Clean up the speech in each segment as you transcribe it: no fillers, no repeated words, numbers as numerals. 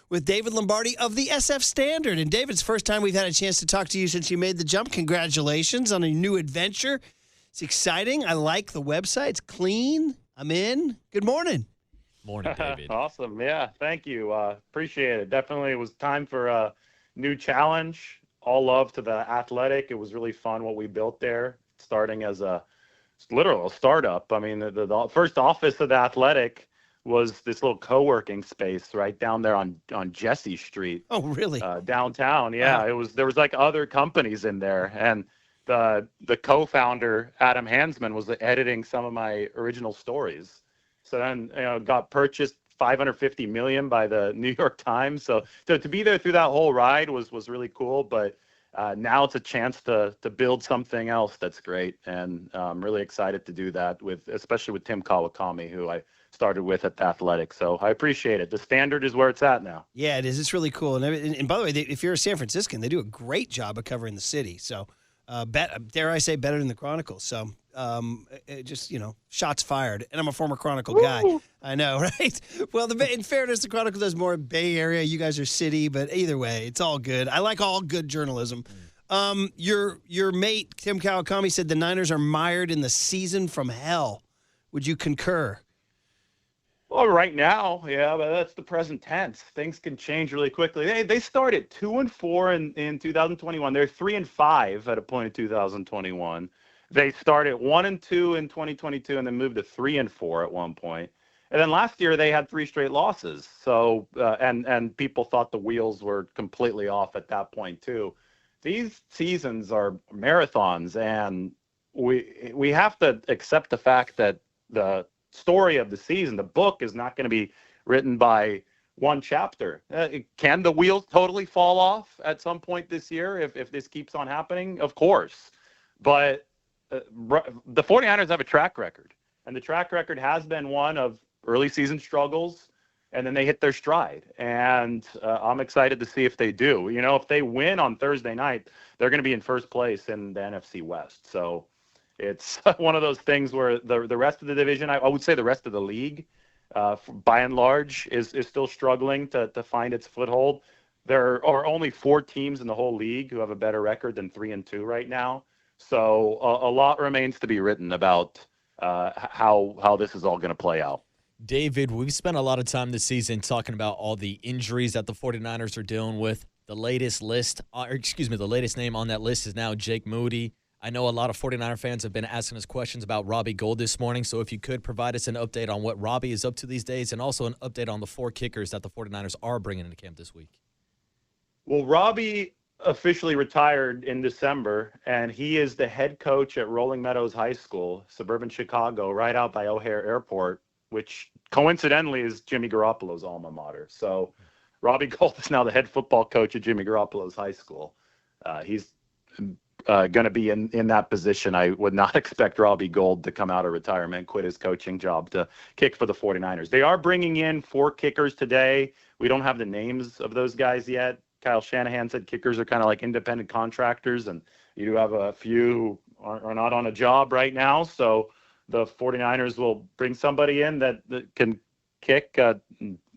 with David Lombardi of the SF Standard. And David, it's the first time we've had a chance to talk to you since you made the jump. Congratulations on a new adventure. It's exciting. I like the website. It's clean. I'm in. Good morning. Morning, David. Awesome. Yeah, thank you. Appreciate it. Definitely it was time for a new challenge. All love to the Athletic. It was really fun what we built there, starting as a literal startup. I mean, the first office of the Athletic was this little co-working space right down there on Jesse Street. Oh, really? Downtown. Yeah, there was like other companies in there, and the co-founder Adam Hansman was editing some of my original stories. So then, got purchased $550 million by the New York Times. So to be there through that whole ride was really cool. But now it's a chance to build something else that's great, and I'm really excited to do that especially with Tim Kawakami, who I started with at the Athletic. So I appreciate it. The Standard is where it's at now. Yeah, it is. It's really cool. And by the way, if you're a San Franciscan, they do a great job of covering the city. So, dare I say, better than the Chronicle. So, just, shots fired. And I'm a former Chronicle guy. I know, right? Well, in fairness, the Chronicle does more Bay Area. You guys are city, but either way, it's all good. I like all good journalism. Your mate, Tim Kawakami, said the Niners are mired in the season from hell. Would you concur? Well, right now, yeah, but that's the present tense. Things can change really quickly. They started 2-4 in 2021. They're 3-5 at a point in 2021. They started 1-2 in 2022, and then moved to 3-4 at one point. And then last year they had 3 straight losses. So and people thought the wheels were completely off at that point too. These seasons are marathons, and we have to accept the fact that the story of the season, the book, is not going to be written by one chapter. Can the wheels totally fall off at some point this year if this keeps on happening? Of course. But the 49ers have a track record, and the track record has been one of early season struggles, and then they hit their stride. And I'm excited to see if they do. If they win on Thursday night, they're going to be in first place in the NFC West. So it's one of those things where the rest of the division, I would say the rest of the league, by and large, is still struggling to find its foothold. There are only 4 teams in the whole league who have a better record than 3-2 right now. So a lot remains to be written about how this is all going to play out. David, we've spent a lot of time this season talking about all the injuries that the 49ers are dealing with. The latest name on that list is now Jake Moody. I know a lot of 49er fans have been asking us questions about Robbie Gould this morning, so if you could provide us an update on what Robbie is up to these days, and also an update on the 4 kickers that the 49ers are bringing into camp this week. Well, Robbie officially retired in December, and he is the head coach at Rolling Meadows High School, suburban Chicago, right out by O'Hare Airport, which coincidentally is Jimmy Garoppolo's alma mater. So Robbie Gould is now the head football coach at Jimmy Garoppolo's high school. He's going to be in that position. I would not expect Robbie Gould to come out of retirement, quit his coaching job to kick for the 49ers. They are bringing in 4 kickers today. We don't have the names of those guys yet. Kyle Shanahan said kickers are kind of like independent contractors, and you do have a few who are not on a job right now. So the 49ers will bring somebody in that can kick a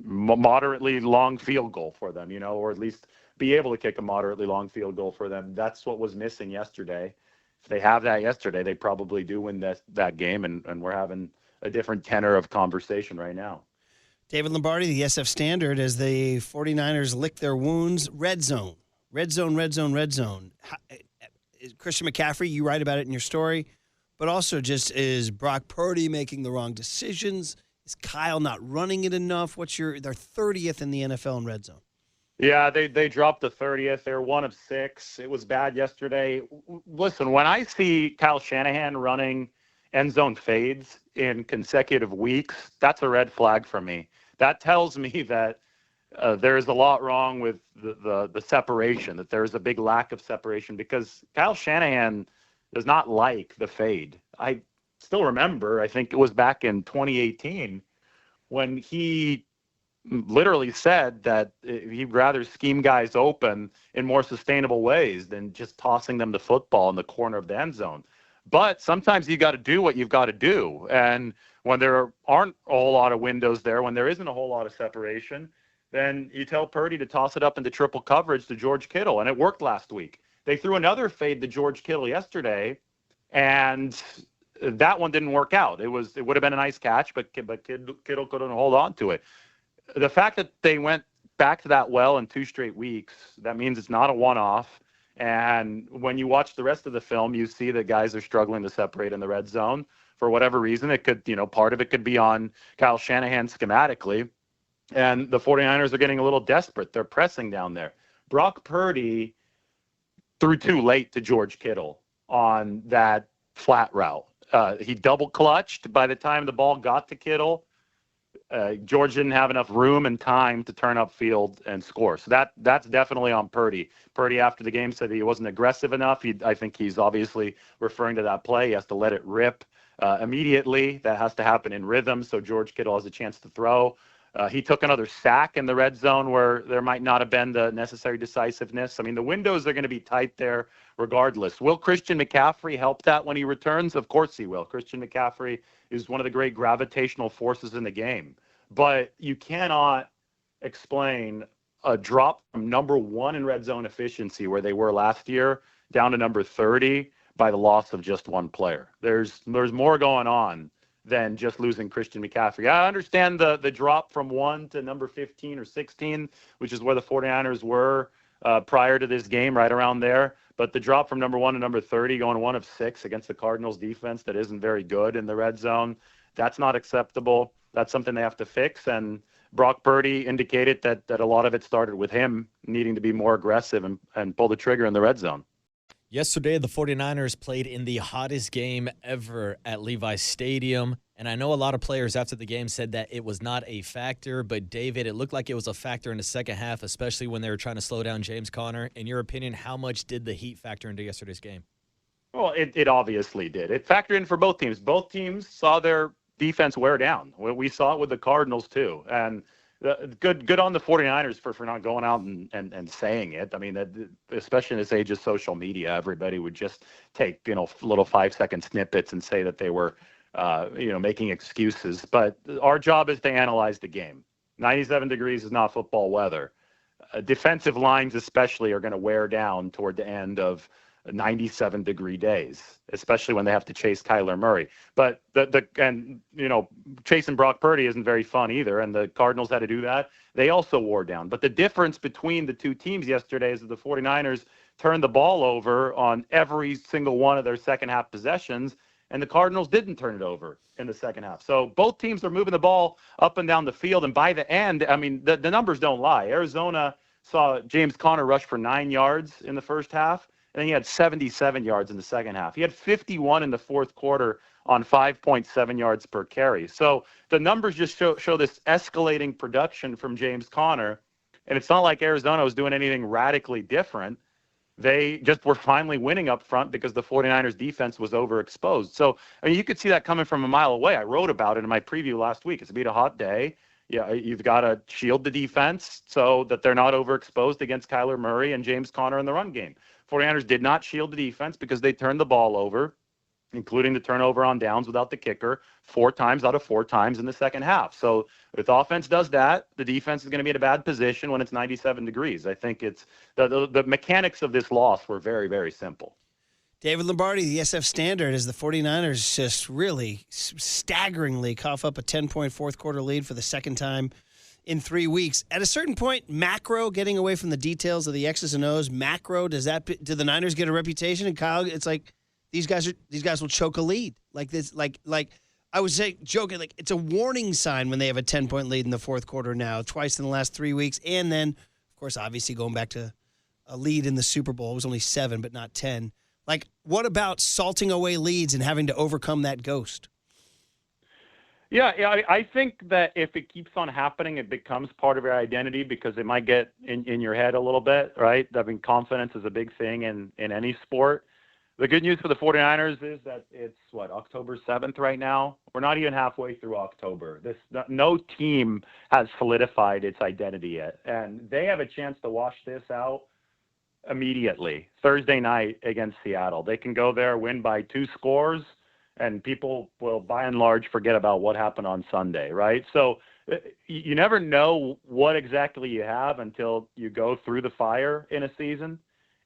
moderately long field goal for them, or at least be able to kick a moderately long field goal for them. That's what was missing yesterday. If they have that yesterday, they probably do win that game, and we're having a different tenor of conversation right now. David Lombardi, the SF Standard, as the 49ers lick their wounds. Red zone. Christian McCaffrey, you write about it in your story, but also just is Brock Purdy making the wrong decisions? Is Kyle not running it enough? They're 30th in the NFL in red zone. Yeah, they dropped to 30th. They're 1 of 6. It was bad yesterday. Listen, when I see Kyle Shanahan running end zone fades in consecutive weeks, that's a red flag for me. That tells me that there's a lot wrong with the separation, that there's a big lack of separation, because Kyle Shanahan does not like the fade. I still remember, I think it was back in 2018, when he literally said that he'd rather scheme guys open in more sustainable ways than just tossing them the football in the corner of the end zone. But sometimes you got to do what you've got to do. And when there aren't a whole lot of windows there, when there isn't a whole lot of separation, then you tell Purdy to toss it up into triple coverage to George Kittle, and it worked last week. They threw another fade to George Kittle yesterday, and that one didn't work out. It would have been a nice catch, but Kittle couldn't hold on to it. The fact that they went back to that well in 2 straight weeks, that means it's not a one-off. And when you watch the rest of the film, you see that guys are struggling to separate in the red zone for whatever reason. It could, part of it could be on Kyle Shanahan schematically. And the 49ers are getting a little desperate. They're pressing down there. Brock Purdy threw too late to George Kittle on that flat route. He double clutched by the time the ball got to Kittle. George didn't have enough room and time to turn upfield and score. So that's definitely on Purdy. Purdy, after the game, said he wasn't aggressive enough. I think he's obviously referring to that play. He has to let it rip immediately. That has to happen in rhythm so George Kittle has a chance to throw. He took another sack in the red zone where there might not have been the necessary decisiveness. I mean, the windows are going to be tight there regardless. Will Christian McCaffrey help that when he returns? Of course he will. Christian McCaffrey is one of the great gravitational forces in the game. But you cannot explain a drop from number 1 in red zone efficiency, where they were last year, down to number 30 by the loss of just one player. There's more going on than just losing Christian McCaffrey. I understand the drop from 1 to number 15 or 16, which is where the 49ers were prior to this game, right around there. But the drop from number 1 to number 30, going 1 of 6 against the Cardinals defense that isn't very good in the red zone, that's not acceptable. That's something they have to fix. And Brock Purdy indicated that a lot of it started with him needing to be more aggressive and pull the trigger in the red zone. Yesterday, the 49ers played in the hottest game ever at Levi's Stadium. And I know a lot of players after the game said that it was not a factor. But, David, it looked like it was a factor in the second half, especially when they were trying to slow down James Conner. In your opinion, how much did the heat factor into yesterday's game? Well, it obviously did. It factored in for both teams. Both teams saw their defense wear down. We saw it with the Cardinals, too. And good on the 49ers for not going out and saying it. I mean, especially in this age of social media, everybody would just take, little 5-second snippets and say that they were, making excuses. But our job is to analyze the game. 97 degrees is not football weather. Defensive lines especially are going to wear down toward the end of 97-degree days, especially when they have to chase Kyler Murray. But chasing Brock Purdy isn't very fun either, and the Cardinals had to do that. They also wore down. But the difference between the two teams yesterday is that the 49ers turned the ball over on every single one of their second half possessions, and the Cardinals didn't turn it over in the second half. So both teams are moving the ball up and down the field, and by the end, I mean, the numbers don't lie. Arizona saw James Conner rush for 9 yards in the first half, and then he had 77 yards in the second half. He had 51 in the fourth quarter on 5.7 yards per carry. So the numbers just show this escalating production from James Conner, and it's not like Arizona was doing anything radically different. They just were finally winning up front because the 49ers defense was overexposed. So, I mean, you could see that coming from a mile away. I wrote about it in my preview last week. It's going to be a hot day. Yeah, you've got to shield the defense so that they're not overexposed against Kyler Murray and James Conner in the run game. 49ers did not shield the defense because they turned the ball over, including the turnover on downs without the kicker, 4 times out of 4 times in the second half. So if the offense does that, the defense is going to be in a bad position when it's 97 degrees. I think it's the mechanics of this loss were very, very simple. David Lombardi, the SF Standard, as the 49ers just really staggeringly cough up a 10-point fourth quarter lead for the second time in 3 weeks. At a certain point, macro, getting away from the details of the X's and O's, macro, do the Niners get a reputation? And Kyle, it's like these guys will choke a lead like this. Like I was joking, like it's a warning sign when they have a 10-point lead in the fourth quarter now, twice in the last 3 weeks, and then of course, obviously going back to a lead in the Super Bowl. It was only 7, but not 10. Like, what about salting away leads and having to overcome that ghost? Yeah, I think that if it keeps on happening, it becomes part of your identity because it might get in your head a little bit, right? I mean, confidence is a big thing in any sport. The good news for the 49ers is that it's, October 7th right now? We're not even halfway through October. No team has solidified its identity yet, and they have a chance to wash this out immediately, Thursday night against Seattle. They can go there, win by 2 scores, and people will, by and large, forget about what happened on Sunday, right? So you never know what exactly you have until you go through the fire in a season.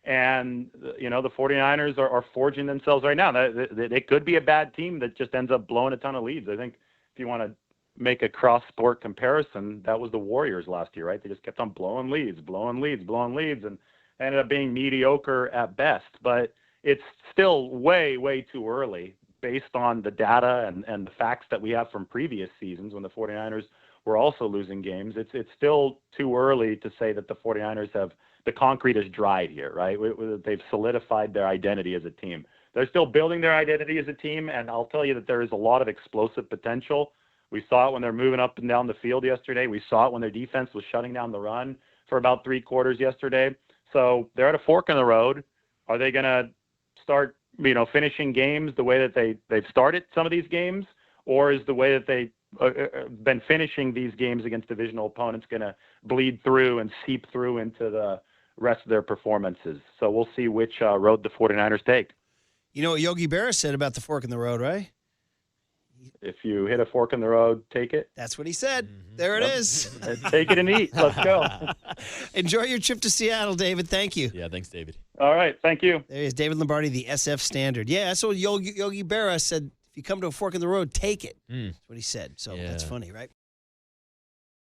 And, the 49ers are forging themselves right now. They could be a bad team that just ends up blowing a ton of leads. I think if you want to make a cross-sport comparison, that was the Warriors last year, right? They just kept on blowing leads, and ended up being mediocre at best. But it's still way, way too early based on the data and the facts that we have from previous seasons when the 49ers were also losing games. It's still too early to say that the 49ers have the concrete is dried here, right? They've solidified their identity as a team. They're still building their identity as a team, and I'll tell you that there is a lot of explosive potential. We saw it when they're moving up and down the field yesterday. We saw it when their defense was shutting down the run for about 3 quarters yesterday. So they're at a fork in the road. Are they going to start, finishing games the way that they've started some of these games, or is the way that they've been finishing these games against divisional opponents going to bleed through and seep through into the rest of their performances? So we'll see which road the 49ers take. You know what Yogi Berra said about the fork in the road, right? If you hit a fork in the road, take it. That's what he said. There it is. Take it and eat. Let's go. Enjoy your trip to Seattle, David. Thank you. Yeah, thanks, David. All right. Thank you. There is David Lombardi, the SF Standard. Yeah, that's what Yogi Berra said. If you come to a fork in the road, take it. That's what he said. So that's funny, right?